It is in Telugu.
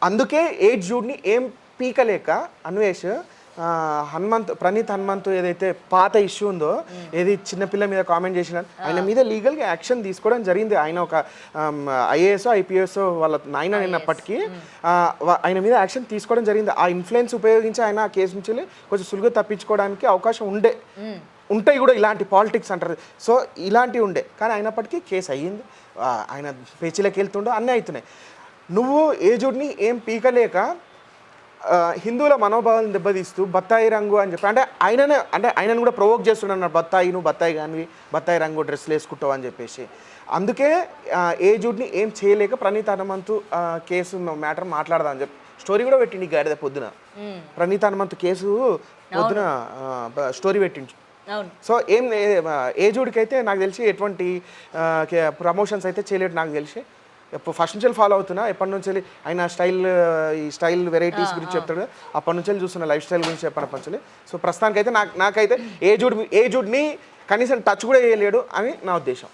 అందుకే ఏజ్యూడ్ని ఏం పీకలేక అన్వేష్ ప్రణీత్ హనుమంత్ ఏదైతే పాత ఇష్యూ ఉందో ఏది చిన్నపిల్ల మీద కామెంట్ చేసిన ఆయన మీద లీగల్గా యాక్షన్ తీసుకోవడం జరిగింది. ఆయన ఒక ఐఏఎస్ ఐపీఎస్ వాళ్ళ నాయన నిన్నప్పటికీ ఆయన మీద యాక్షన్ తీసుకోవడం జరిగింది. ఆ ఇన్ఫ్లుయెన్స్ ఉపయోగించి ఆయన ఆ కేసు నుంచి కొంచెం సులువుగా తప్పించుకోవడానికి అవకాశం ఉంటాయి కూడా. ఇలాంటి పాలిటిక్స్ అంటారు. సో ఇలాంటివి ఉండే కానీ అయినప్పటికీ కేసు అయ్యింది. ఆయన పేచీలకు వెళ్తుండో అన్నీ అవుతున్నాయి. నువ్వు ఏజుడ్ని ఏం పీకలేక హిందువుల మనోభావాలను దెబ్బతీస్తూ బత్తాయి రంగు అని చెప్పి ఆయనను కూడా ప్రొవోక్ చేస్తున్నాడు. నువ్వు బత్తాయి కానివి బత్తాయి రంగు డ్రెస్సులు వేసుకుంటావు అని చెప్పేసి. అందుకే ఏజుడ్ని ఏం చేయలేక ప్రణీత్ హనుమంతు కేసు మ్యాటర్ మాట్లాడదామని చెప్పి స్టోరీ కూడా పెట్టిండి గాడిద పొద్దున. ప్రణీత్ హనుమంతు కేసు పొద్దున స్టోరీ పెట్టించు. సో ఏజుడ్కి అయితే నాకు తెలిసి ఎటువంటి ప్రమోషన్స్ అయితే చేయలేడు నాకు తెలిసి. ఫస్ట్ నుంచి ఫాలో అవుతున్నా, ఎప్పటి నుంచి ఆయన ఈ స్టైల్ వెరైటీస్ గురించి చెప్తాడు. అప్పటి నుంచి చూస్తున్నా లైఫ్ స్టైల్ గురించి చెప్పినప్పటి నుంచి. సో ప్రస్తుతానికైతే నాకైతే ఏజుడ్ని కనీసం టచ్ కూడా చేయలేడు అని నా ఉద్దేశం.